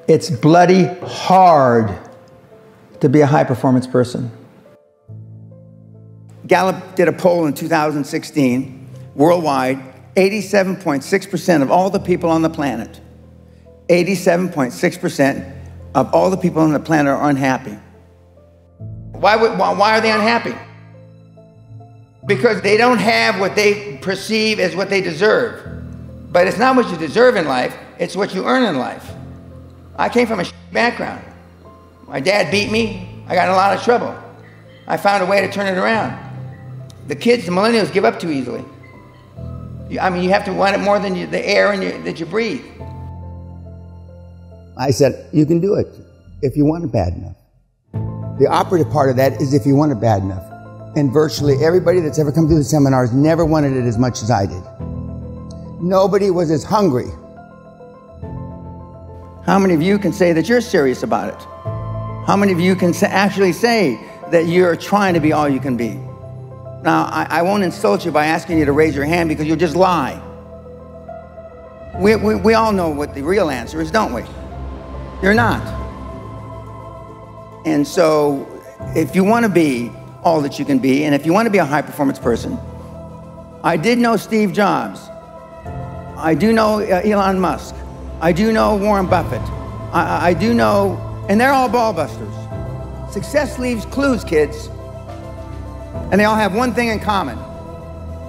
It's bloody hard to be a high-performance person. Gallup did a poll in 2016, worldwide, 87.6% of all the people on the planet, 87.6% of all the people on the planet are unhappy. Why are they unhappy? Because they don't have what they perceive as what they deserve. But it's not what you deserve in life, it's what you earn in life. I came from a background. My dad beat me, I got in a lot of trouble. I found a way to turn it around. The kids, the millennials, give up too easily. I mean, you have to want it more than the air that you breathe. I said, you can do it if you want it bad enough. The operative part of that is if you want it bad enough. And virtually everybody that's ever come through the seminars never wanted it as much as I did. Nobody was as hungry. How many of you can say that you're serious about it? How many of you can actually say that you're trying to be all you can be? Now, I won't insult you by asking you to raise your hand because you'll just lie. We all know what the real answer is, don't we? You're not. And so, if you want to be all that you can be, and if you want to be a high-performance person, I did know Steve Jobs. I do know Elon Musk. I do know Warren Buffett. I do know, and they're all ball busters. Success leaves clues, kids. And they all have one thing in common.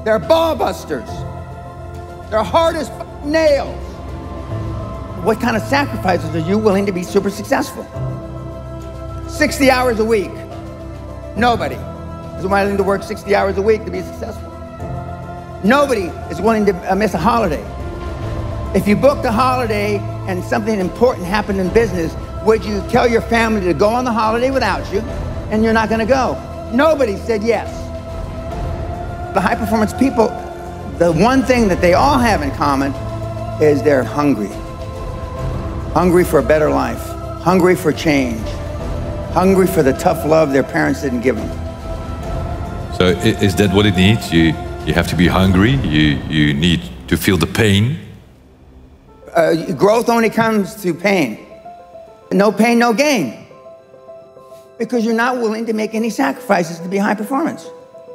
They're ball busters. They're hard as nails. What kind of sacrifices are you willing to be super successful? 60 hours a week. Nobody is willing to work 60 hours a week to be successful. Nobody is willing to miss a holiday. If you booked a holiday and something important happened in business, would you tell your family to go on the holiday without you and you're not going to go? Nobody said yes. The high-performance people, the one thing that they all have in common is they're hungry. Hungry for a better life. Hungry for change. Hungry for the tough love their parents didn't give them. So is that what it needs? You have to be hungry. You need to feel the pain. Growth only comes through pain. No pain, no gain. Because you're not willing to make any sacrifices to be high performance.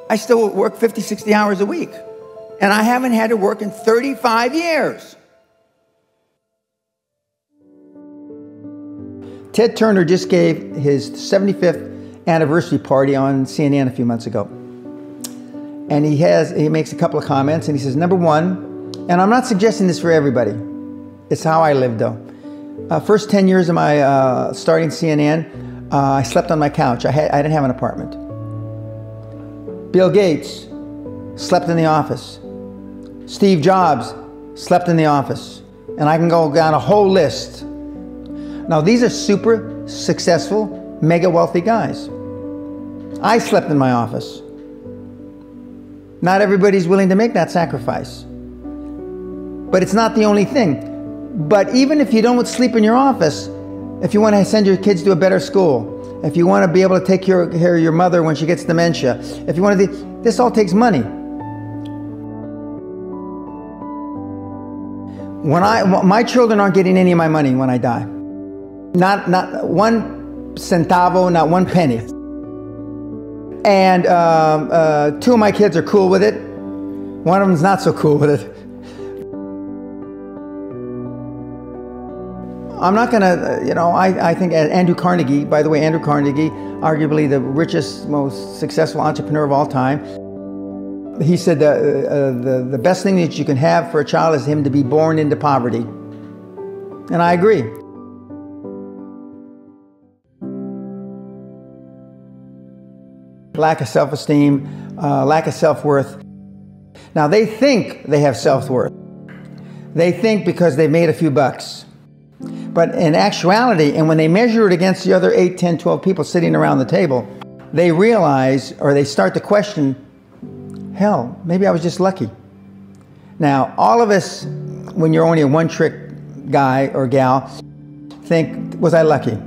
I still work 50, 60 hours a week. And I haven't had to work in 35 years. Ted Turner just gave his 75th anniversary party on CNN a few months ago. And he makes a couple of comments, and he says, number one, and I'm not suggesting this for everybody. It's how I live, though. First 10 years of my starting CNN, I slept on my couch. I didn't have an apartment. Bill Gates slept in the office. Steve Jobs slept in the office. And I can go down a whole list. Now, these are super successful, mega wealthy guys. I slept in my office. Not everybody's willing to make that sacrifice. But it's not the only thing. But even if you don't sleep in your office, if you want to send your kids to a better school, if you want to be able to take care of your mother when she gets dementia, if you want to, this all takes money. My children aren't getting any of my money when I die. Not one centavo, not one penny. And two of my kids are cool with it. One of them's not so cool with it. I'm not gonna, I think Andrew Carnegie, by the way, Andrew Carnegie, arguably the richest, most successful entrepreneur of all time, he said the best thing that you can have for a child is him to be born into poverty. And I agree. Lack of self-esteem, lack of self-worth. Now they think they have self-worth. They think because they've made a few bucks. But in actuality, and when they measure it against the other 8, 10, 12 people sitting around the table, they realize, or they start to question, hell, maybe I was just lucky. Now, all of us, when you're only a one-trick guy or gal, think, was I lucky?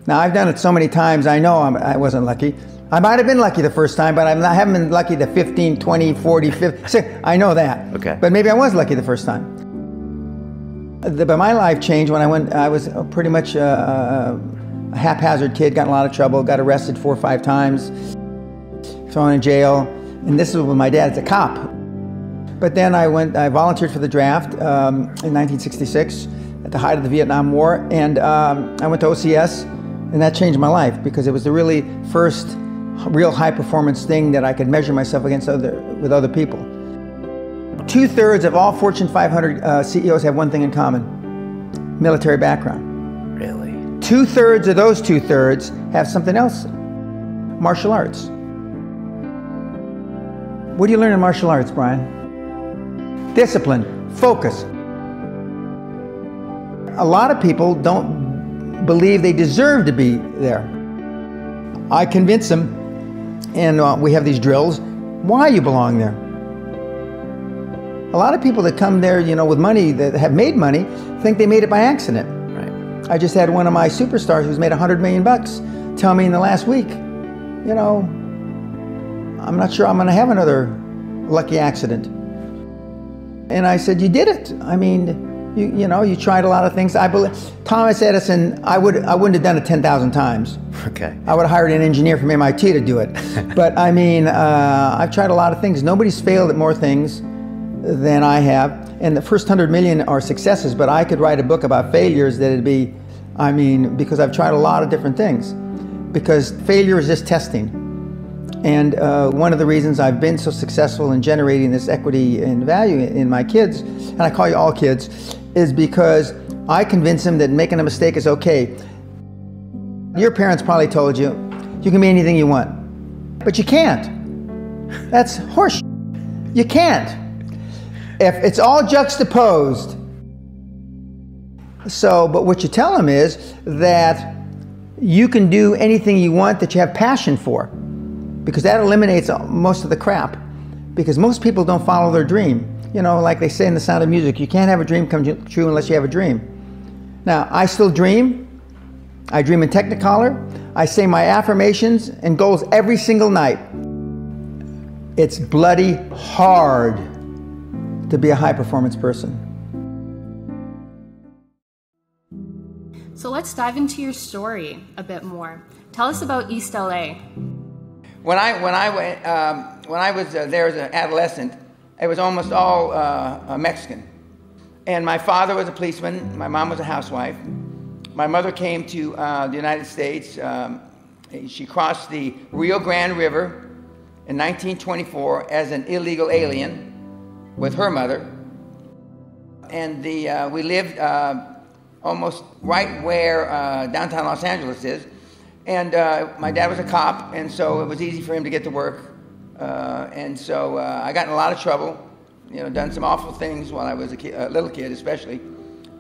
Now, I've done it so many times, I know I wasn't lucky. I might have been lucky the first time, but I haven't been lucky the 15, 20, 40, 50. I know that. Okay. But maybe I was lucky the first time. But my life changed when I was pretty much a haphazard kid, got in a lot of trouble, got arrested 4 or 5 times, thrown in jail, and this was when my dad's a cop. But then I volunteered for the draft in 1966 at the height of the Vietnam War, and I went to OCS, and that changed my life because it was the really first real high performance thing that I could measure myself against with other people. 2/3 of all Fortune 500 CEOs have one thing in common: military background. Really? 2/3 of those 2/3 have something else: martial arts. What do you learn in martial arts, Brian? Discipline, focus. A lot of people don't believe they deserve to be there. I convince them, and we have these drills, why you belong there. A lot of people that come there, you know, with money, that have made money, think they made it by accident. Right. I just had one of my superstars who's made $100 million tell me in the last week, you know, I'm not sure I'm going to have another lucky accident. And I said, you did it. I mean, you know, you tried a lot of things. I believe Thomas Edison, I wouldn't have done it 10,000 times. Okay. I would have hired an engineer from MIT to do it. But I mean, I've tried a lot of things. Nobody's failed at more things than I have. And the first 100 million are successes, but I could write a book about failures that it'd be, I mean, because I've tried a lot of different things. Because failure is just testing. And one of the reasons I've been so successful in generating this equity and value in my kids, and I call you all kids, is because I convince them that making a mistake is okay. Your parents probably told you, you can be anything you want, but you can't. That's horseshit. You can't. If it's all juxtaposed. So, but what you tell them is that you can do anything you want that you have passion for, because that eliminates most of the crap. Because most people don't follow their dream. You know, like they say in The Sound of Music, you can't have a dream come true unless you have a dream. Now, I still dream. I dream in Technicolor. I say my affirmations and goals every single night. It's bloody hard to be a high-performance person. So let's dive into your story a bit more. Tell us about East LA. When I was there as an adolescent, it was almost all Mexican. And my father was a policeman. My mom was a housewife. My mother came to the United States. She crossed the Rio Grande River in 1924 as an illegal alien with her mother. And we lived almost right where downtown Los Angeles is. And my dad was a cop, and so it was easy for him to get to work. And so I got in a lot of trouble, you know, done some awful things while I was a little kid especially.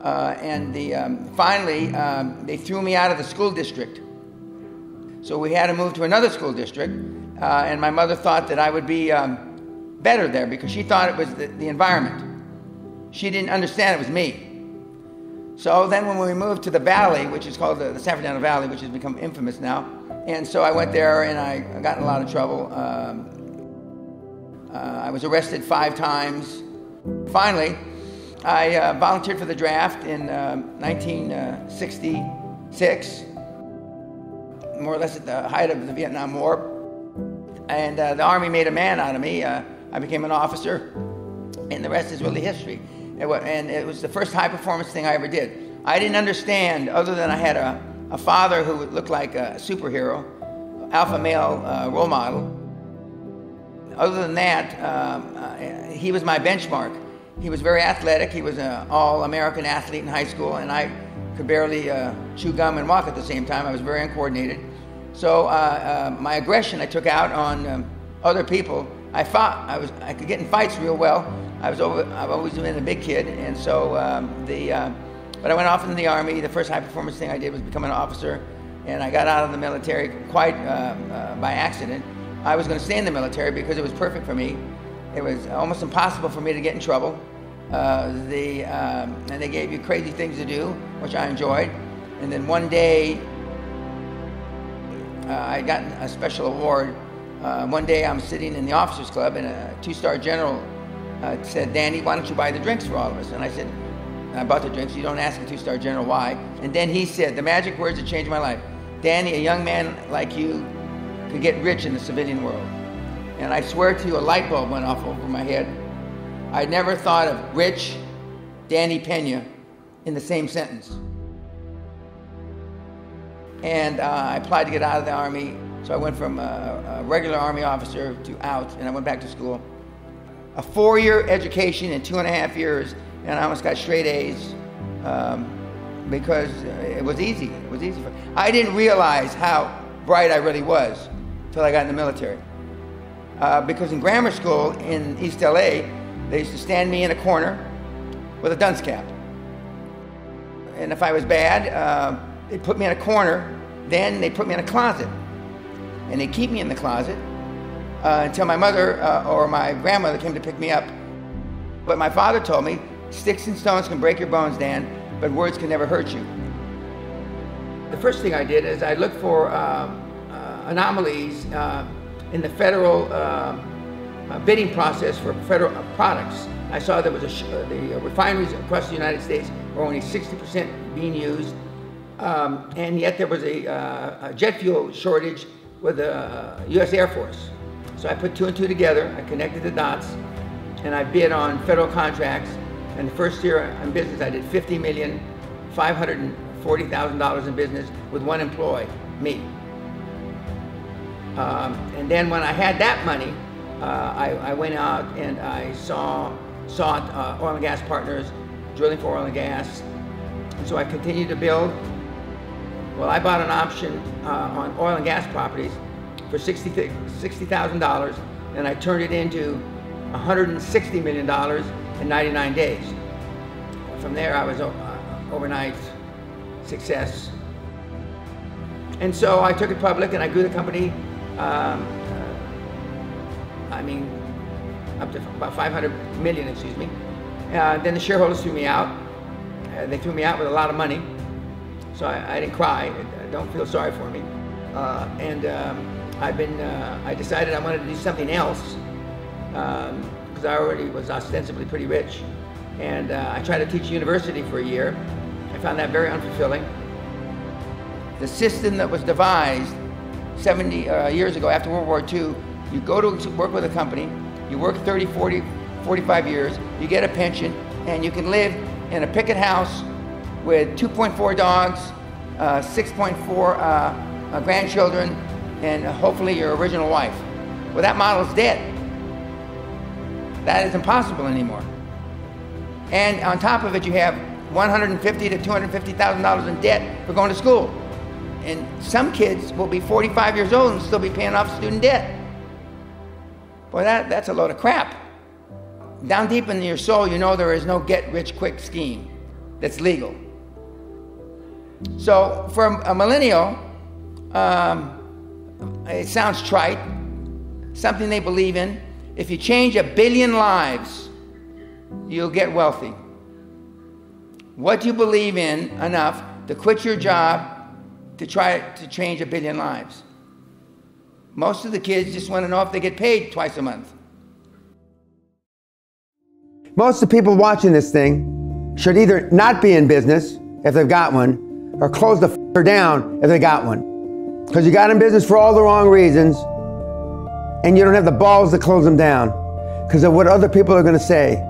Finally, they threw me out of the school district. So we had to move to another school district, and my mother thought that I would be better there because she thought it was the environment. She didn't understand it was me. So then when we moved to the Valley, which is called the San Fernando Valley, which has become infamous now, and so I went there and I got in a lot of trouble. I was arrested 5 times. Finally, I volunteered for the draft in 1966, more or less at the height of the Vietnam War. And the Army made a man out of me. I became an officer, and the rest is really history. And it was the first high-performance thing I ever did. I didn't understand, other than I had a father who looked like a superhero, alpha male role model. Other than that, he was my benchmark. He was very athletic. He was an all-American athlete in high school, and I could barely chew gum and walk at the same time. I was very uncoordinated. So my aggression I took out on other people. I fought. I could get in fights real well. I've always been a big kid, and so but I went off into the Army. The first high-performance thing I did was become an officer, and I got out of the military quite by accident. I was going to stay in the military because it was perfect for me. It was almost impossible for me to get in trouble. And they gave you crazy things to do, which I enjoyed. And then one day, I got a special award. One day I'm sitting in the officers club and a 2-star general said, "Danny, why don't you buy the drinks for all of us?" And I said, I bought the drink, so you don't ask a two-star general why. And then he said, the magic words that changed my life. Danny, a young man like you could get rich in the civilian world. And I swear to you, a light bulb went off over my head. I'd never thought of rich Danny Pena in the same sentence. And I applied to get out of the Army, so I went from a regular Army officer to out, and I went back to school. A 4-year education in 2.5 years, and I almost got straight A's because it was easy. It was easy. I didn't realize how bright I really was until I got in the military. Because in grammar school in East LA, they used to stand me in a corner with a dunce cap. And if I was bad, they put me in a corner, then they put me in a closet. And they keep me in the closet until my mother or my grandmother came to pick me up. But my father told me, sticks and stones can break your bones, Dan, but words can never hurt you. The first thing I did is I looked for anomalies in the federal bidding process for federal products. I saw there was the refineries across the United States were only 60% being used, and yet there was a jet fuel shortage with the U.S. Air Force. So I put 2 and 2 together, I connected the dots, and I bid on federal contracts. And the first year in business, I did $50,540,000 in business with 1 employee, me. And then when I had that money, I went out and I sought oil and gas partners, drilling for oil and gas. And so I continued to build. Well, I bought an option on oil and gas properties for $60,000, and I turned it into $160 million in 99 days. From there, I was overnight success. And so I took it public and I grew the company, up to about 500 million, excuse me. Then the shareholders threw me out. They threw me out with a lot of money. So I didn't cry. Don't feel sorry for me. I decided I wanted to do something else because I already was ostensibly pretty rich. And I tried to teach university for a year. I found that very unfulfilling. The system that was devised 70 years ago after World War II, you go to work with a company, you work 30, 40, 45 years, you get a pension, and you can live in a picket house with 2.4 dogs, 6.4 grandchildren, and hopefully your original wife. Well, that model's dead. That is impossible anymore. And on top of it, you have $150,000 to $250,000 in debt for going to school. And some kids will be 45 years old and still be paying off student debt. Boy, that's a load of crap. Down deep in your soul, you know there is no get-rich-quick scheme that's legal. So for a millennial, it sounds trite, something they believe in. If you change 1 billion lives, you'll get wealthy. What do you believe in enough to quit your job to try to change 1 billion lives? Most of the kids just want to know if they get paid twice a month. Most of the people watching this thing should either not be in business if they've got one, or close the f***er down if they got one. Because you got in business for all the wrong reasons, and you don't have the balls to close them down because of what other people are going to say.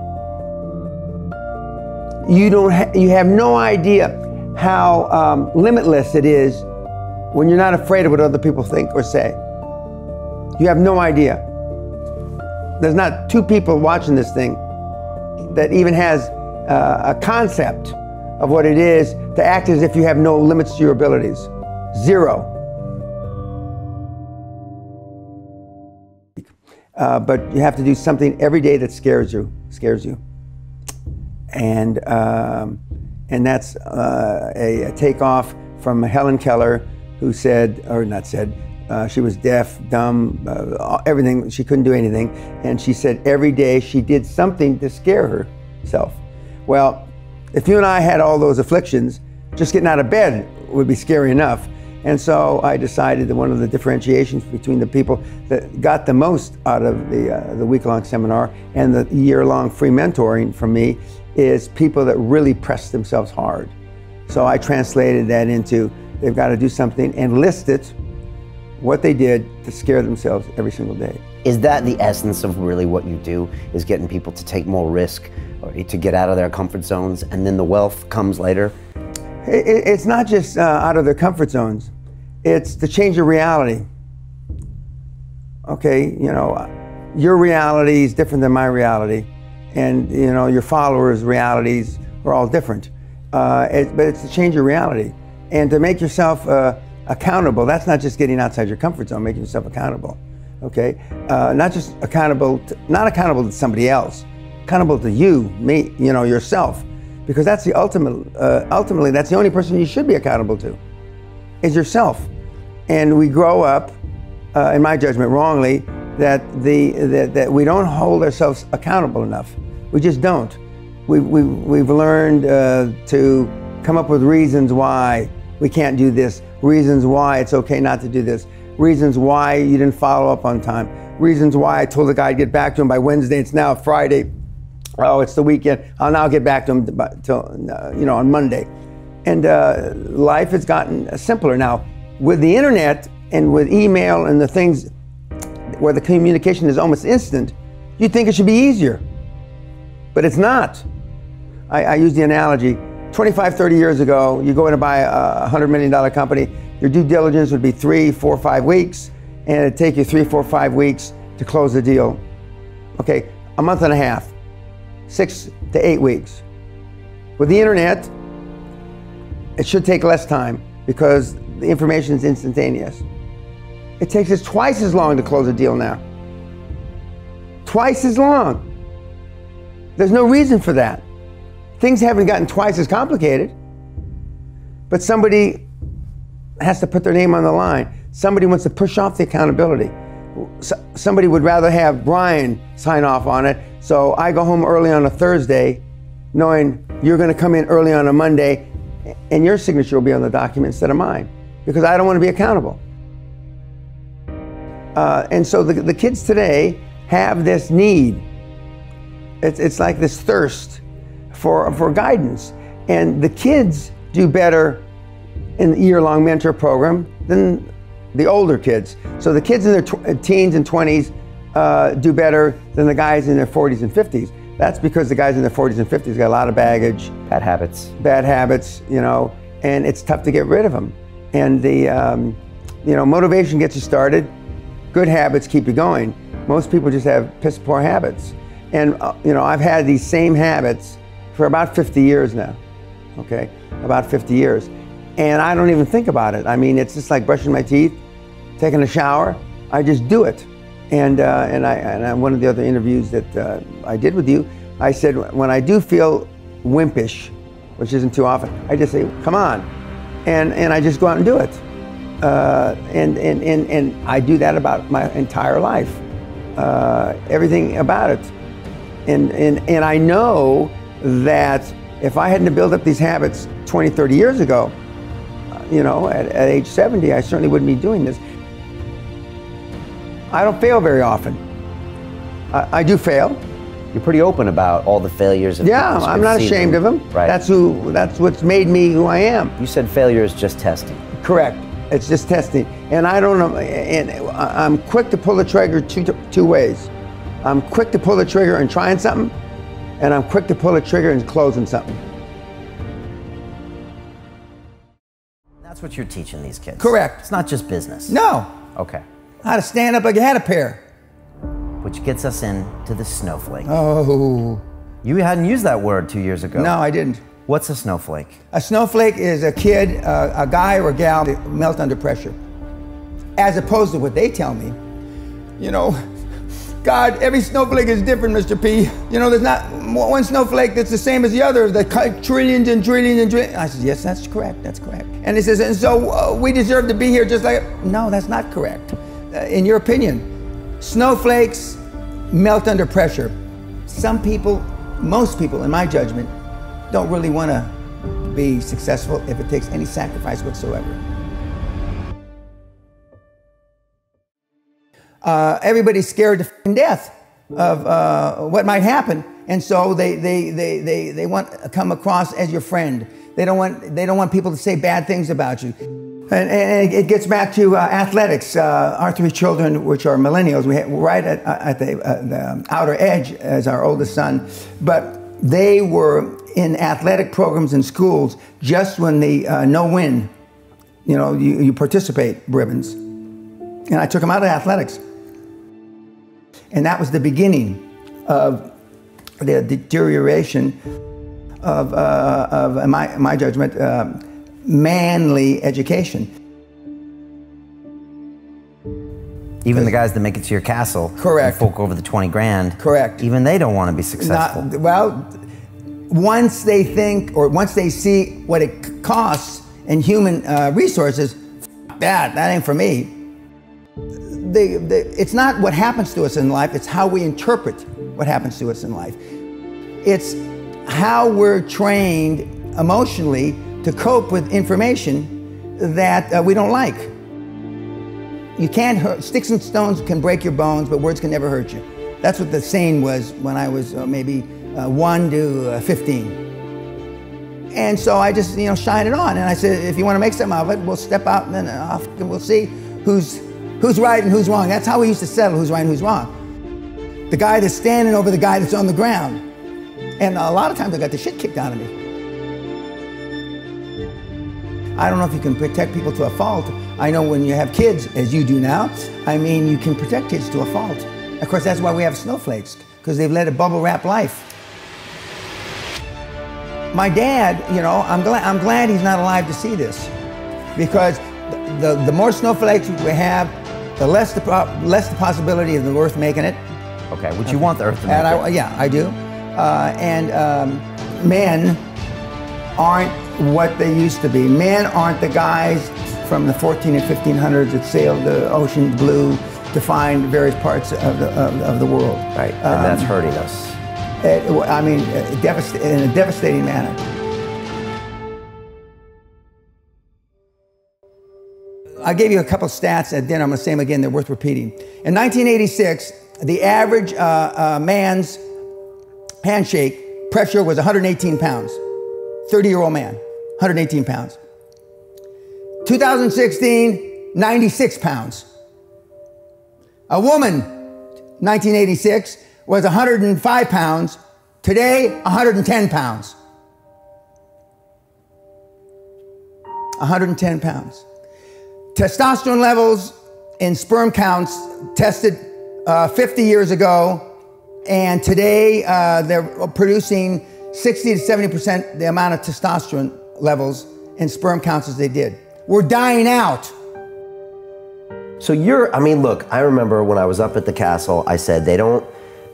You have no idea how limitless it is when you're not afraid of what other people think or say. You have no idea. There's not 2 people watching this thing that even has a concept of what it is to act as if you have no limits to your abilities. 0. But you have to do something every day that scares you. And that's a takeoff from Helen Keller, who said, or not said, she was deaf, dumb, everything, she couldn't do anything. And she said every day she did something to scare herself. Well, if you and I had all those afflictions, just getting out of bed would be scary enough. And so I decided that one of the differentiations between the people that got the most out of the week-long seminar and the year-long free mentoring from me is people that really press themselves hard. So I translated that into they've got to do something and list it, what they did to scare themselves every single day. Is that the essence of really what you do, is getting people to take more risk or to get out of their comfort zones, and then the wealth comes later? It's not just out of their comfort zones. It's to change your reality. Okay, you know, your reality is different than my reality, and you know your followers' realities are all different. But it's to change your reality and to make yourself accountable. That's not just getting outside your comfort zone, making yourself accountable. Okay, not just accountable, not accountable to somebody else, accountable to you, me, you know, yourself. Because that's the ultimately, that's the only person you should be accountable to, is yourself. And we grow up, in my judgment, wrongly, that we don't hold ourselves accountable enough. We just don't. We've learned to come up with reasons why we can't do this, reasons why it's okay not to do this, reasons why you didn't follow up on time, reasons why I told the guy I'd get back to him by Wednesday, it's now Friday. Oh, it's the weekend. I'll now get back to him till you know, on Monday. And life has gotten simpler now with the internet and with email and the things where the communication is almost instant. You'd think it should be easier, but it's not. I use the analogy. 25, 30 years ago, you go in to buy a $100 million company. Your due diligence would be 3, 4, 5 weeks, and it'd take you 3, 4, 5 weeks to close the deal. Okay, a month and a half. 6 to 8 weeks. With the internet, it should take less time because the information is instantaneous. It takes us twice as long to close a deal now. Twice as long. There's no reason for that. Things haven't gotten twice as complicated, but somebody has to put their name on the line. Somebody wants to push off the accountability. Somebody would rather have Brian sign off on it, so I go home early on a Thursday knowing you're going to come in early on a Monday and your signature will be on the document instead of mine, because I don't want to be accountable. And so the kids today have this need. It's like this thirst for guidance, and the kids do better in the year-long mentor program than the older kids. So the kids in their teens and 20s do better than the guys in their 40s and 50s. That's because the guys in their 40s and 50s got a lot of baggage. Bad habits, you know, and it's tough to get rid of them. And the, you know, motivation gets you started. Good habits keep you going. Most people just have piss poor habits. And, you know, I've had these same habits for about 50 years now, okay? About 50 years. And I don't even think about it. I mean, it's just like brushing my teeth, taking a shower. I just do it. And one of the other interviews that I did with you, I said, when I do feel wimpish, which isn't too often, I just say, come on. And I just go out and do it. And I do that about my entire life. Everything about it. And I know that if I hadn't built up these habits 20, 30 years ago, you know, at age 70, I certainly wouldn't be doing this. I don't fail very often. I do fail. You're pretty open about all the failures. Yeah, I'm not ashamed of them. Right. That's what's made me who I am. You said failure is just testing. Correct. It's just testing. And I don't know, and I'm quick to pull the trigger two ways. I'm quick to pull the trigger and trying something, and I'm quick to pull the trigger and closing something. That's what you're teaching these kids. Correct. It's not just business. No. Okay. How to stand up like you had a pair. Which gets us into the snowflake. Oh. You hadn't used that word 2 years ago. No, I didn't. What's a snowflake? A snowflake is a kid, a guy or a gal that melt under pressure. As opposed to what they tell me, you know, God, every snowflake is different, Mr. P. You know, there's not one snowflake that's the same as the other. The trillions and trillions and trillions. I said, yes, that's correct, that's correct. And he says, and so we deserve to be here just like, no, that's not correct. In your opinion, snowflakes melt under pressure. Some people, most people, in my judgment, don't really want to be successful if it takes any sacrifice whatsoever. everybody's scared to death of what might happen, and so they want to come across as your friend. They don't want people to say bad things about you. And it gets back to athletics. Our three children, which are millennials, we right at the outer edge as our oldest son, but they were in athletic programs in schools just when the no-win, you participate ribbons. And I took them out of athletics. And that was the beginning of the deterioration of my judgment, manly education. Even the guys that make it to your castle, correct, fork over the 20 grand, correct, even they don't want to be successful. Once they think, or once they see what it costs in human resources, that ain't for me. It's not what happens to us in life, it's how we interpret what happens to us in life. It's how we're trained emotionally to cope with information that we don't like. You can't hurt, sticks and stones can break your bones, but words can never hurt you. That's what the saying was when I was maybe 1 to 15. And so I just, shine it on. And I said, if you want to make something of it, we'll step out and then off and we'll see who's right and who's wrong. That's how we used to settle who's right and who's wrong. The guy that's standing over the guy that's on the ground. And a lot of times I got the shit kicked out of me. I don't know if you can protect people to a fault. I know when you have kids, as you do now, you can protect kids to a fault. Of course, that's why we have snowflakes, because they've led a bubble wrap life. My dad, I'm glad he's not alive to see this, because the more snowflakes we have, the less the possibility of the Earth making it. Okay, would you want the Earth to make it? Yeah, I do. Men aren't what they used to be. Men aren't the guys from the 14 and 1500s that sailed the ocean blue to find various parts of the world. Right, and that's hurting us. In a devastating manner. I gave you a couple stats at dinner. I'm going to say them again. They're worth repeating. In 1986, the average man's handshake pressure was 118 pounds. 30-year-old man, 118 pounds. 2016, 96 pounds. A woman, 1986, was 105 pounds. Today, 110 pounds. 110 pounds. Testosterone levels in sperm counts tested 50 years ago, and today they're producing 60 to 70% the amount of testosterone levels in sperm counts as they did. We're dying out. So look, I remember when I was up at the castle, I said they don't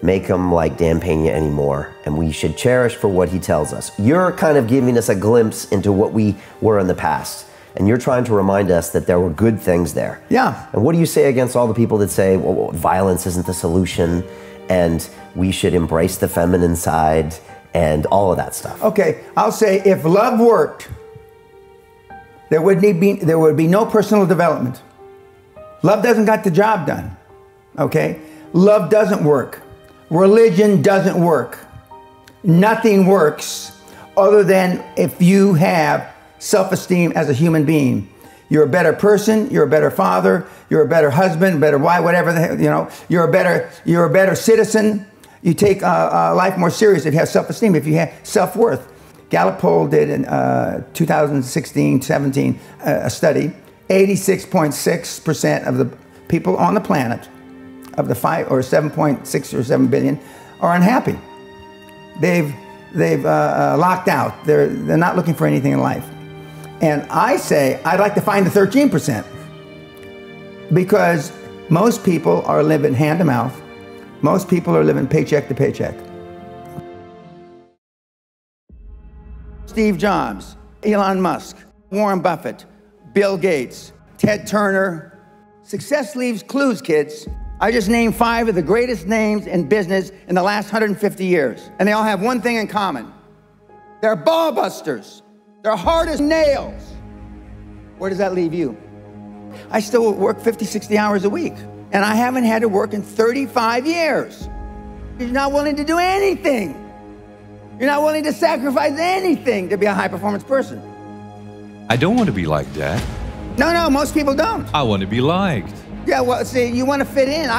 make them like Dan Pena anymore, and we should cherish for what he tells us. You're kind of giving us a glimpse into what we were in the past, and you're trying to remind us that there were good things there. Yeah. And what do you say against all the people that say, well, violence isn't the solution, and we should embrace the feminine side, and all of that stuff? Okay, I'll say if love worked, there would be no personal development. Love doesn't got the job done, okay? Love doesn't work. Religion doesn't work. Nothing works other than if you have self-esteem as a human being. You're a better person, you're a better father, you're a better husband, better wife, whatever the hell, you're a better citizen. You take life more serious if you have self-esteem, if you have self-worth. Gallup poll did in 2016-17 a study. 86.6% of the people on the planet, of the 7.6 or 7 billion, are unhappy. They've locked out. They're not looking for anything in life. And I say I'd like to find the 13%, because most people are living hand to mouth. Most people are living paycheck to paycheck. Steve Jobs, Elon Musk, Warren Buffett, Bill Gates, Ted Turner. Success leaves clues, kids. I just named 5 of the greatest names in business in the last 150 years. And they all have one thing in common. They're ball busters. They're hard as nails. Where does that leave you? I still work 50, 60 hours a week. And I haven't had to work in 35 years. You're not willing to do anything. You're not willing to sacrifice anything to be a high-performance person. I don't want to be like that. No, most people don't. I want to be liked. Yeah, well, see, you want to fit in.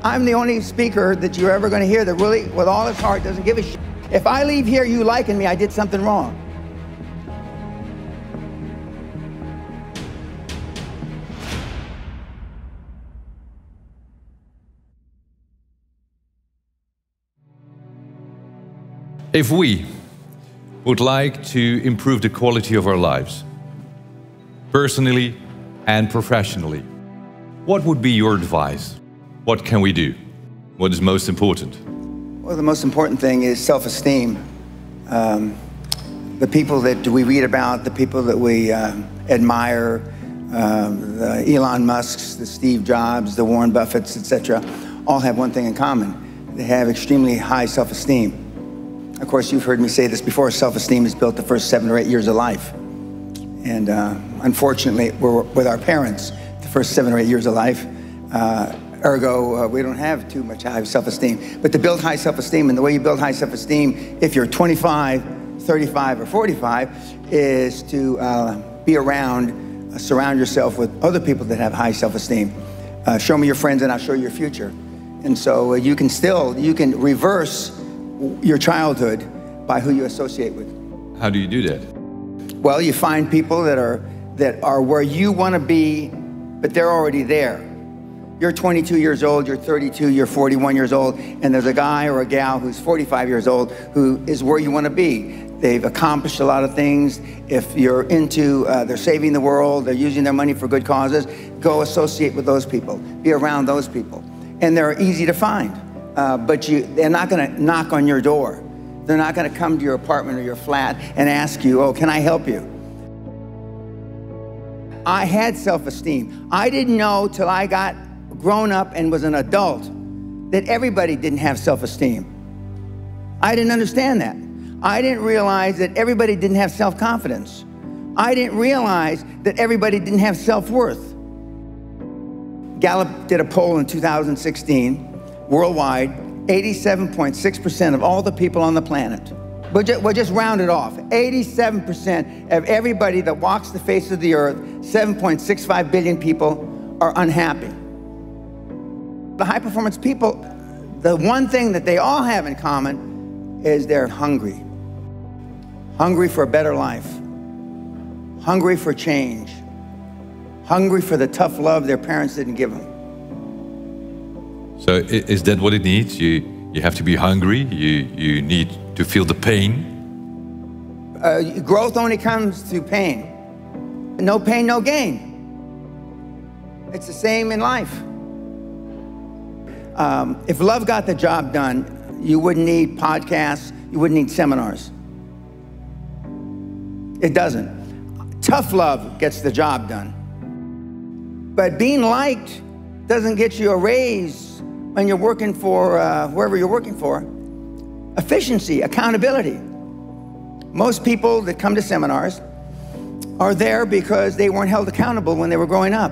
I'm the only speaker that you're ever going to hear that really, with all his heart, doesn't give a shit. If I leave here you liking me, I did something wrong. If we would like to improve the quality of our lives, personally and professionally, what would be your advice? What can we do? What is most important? Well, the most important thing is self-esteem. The people that we read about, the people that we admire, the Elon Musks, the Steve Jobs, the Warren Buffetts, etc., all have one thing in common. They have extremely high self-esteem. Of course, you've heard me say this before, self-esteem is built the first 7 or 8 years of life. And unfortunately, we're with our parents the first 7 or 8 years of life. Ergo, we don't have too much high self-esteem. But to build high self-esteem, and the way you build high self-esteem, if you're 25, 35, or 45, is to be around, surround yourself with other people that have high self-esteem. Show me your friends and I'll show you your future. And so you can reverse your childhood by who you associate with. How do you do that? Well, you find people that are where you want to be, but they're already there. You're 22 years old, you're 32, you're 41 years old, and there's a guy or a gal who's 45 years old who is where you want to be. They've accomplished a lot of things. If you're into, they're saving the world, they're using their money for good causes, go associate with those people, be around those people. And they're easy to find, but they're not going to knock on your door. They're not going to come to your apartment or your flat and ask you, oh, can I help you? I had self-esteem. I didn't know till I got grown up and was an adult that everybody didn't have self-esteem. I didn't understand that. I didn't realize that everybody didn't have self-confidence. I didn't realize that everybody didn't have self-worth. Gallup did a poll in 2016, worldwide, 87.6% of all the people on the planet. We'll just round it off. 87% of everybody that walks the face of the earth, 7.65 billion people, are unhappy. The high-performance people, the one thing that they all have in common is they're hungry. Hungry for a better life. Hungry for change. Hungry for the tough love their parents didn't give them. So is that what it needs? You have to be hungry, you need to feel the pain? Growth only comes through pain. No pain, no gain. It's the same in life. If love got the job done, you wouldn't need podcasts, you wouldn't need seminars. It doesn't. Tough love gets the job done. But being liked doesn't get you a raise when you're working for whoever you're working for. Efficiency, accountability. Most people that come to seminars are there because they weren't held accountable when they were growing up.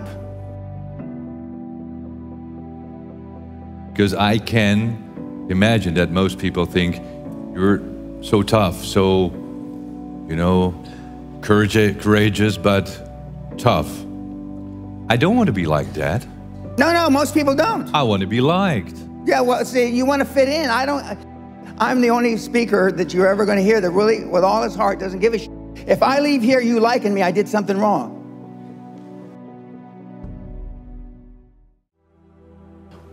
Because I can imagine that most people think you're so tough, so, you know, courageous, but tough. I don't want to be like that. No, most people don't. I want to be liked. Yeah, well, see, you want to fit in. I'm the only speaker that you're ever going to hear that really, with all his heart, doesn't give a shit. If I leave here you liking me, I did something wrong.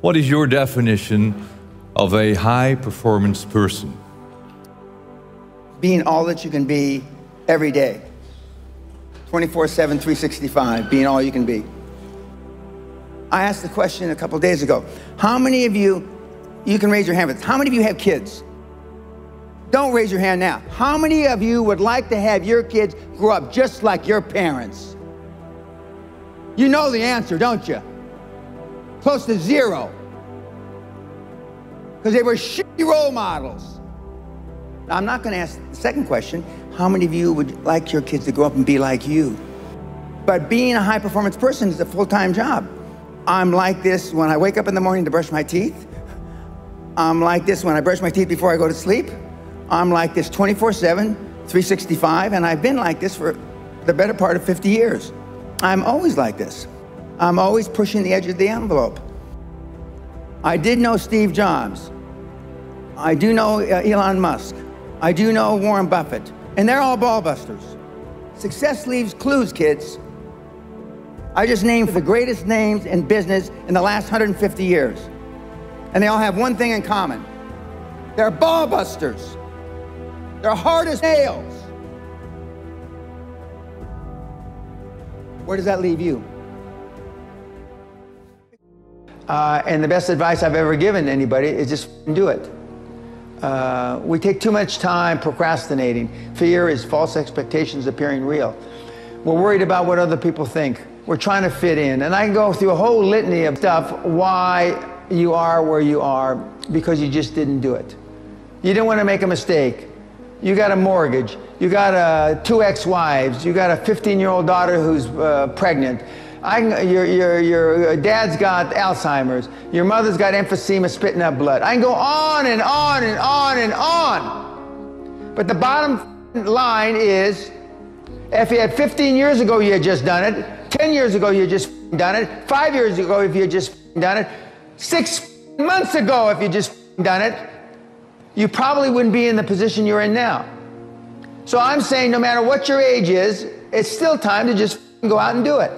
What is your definition of a high-performance person? Being all that you can be every day. 24/7, 365, being all you can be. I asked the question a couple days ago. How many of you can raise your hand, but how many of you have kids? Don't raise your hand now. How many of you would like to have your kids grow up just like your parents? You know the answer, don't you? Close to zero. Because they were shitty role models. Now, I'm not going to ask the second question. How many of you would like your kids to grow up and be like you? But being a high-performance person is a full-time job. I'm like this when I wake up in the morning to brush my teeth. I'm like this when I brush my teeth before I go to sleep. I'm like this 24/7, 365, and I've been like this for the better part of 50 years. I'm always like this. I'm always pushing the edge of the envelope. I did know Steve Jobs. I do know Elon Musk. I do know Warren Buffett, and they're all ball busters. Success leaves clues, kids. I just named the greatest names in business in the last 150 years. And they all have one thing in common. They're ball busters. They're hard as nails. Where does that leave you? And the best advice I've ever given anybody is just do it. We take too much time procrastinating. Fear is false expectations appearing real. We're worried about what other people think. We're trying to fit in. And I can go through a whole litany of stuff why you are where you are because you just didn't do it. You didn't want to make a mistake. You got a mortgage. You got two ex-wives. You got a 15-year-old daughter who's pregnant. Your dad's got Alzheimer's. Your mother's got emphysema, spitting up blood. I can go on and on and on and on. But the bottom line is, if you had 15 years ago you had just done it, 10 years ago you had just done it, 5 years ago if you had just done it, 6 months ago if you just done it, you probably wouldn't be in the position you're in now. So I'm saying no matter what your age is, it's still time to just go out and do it.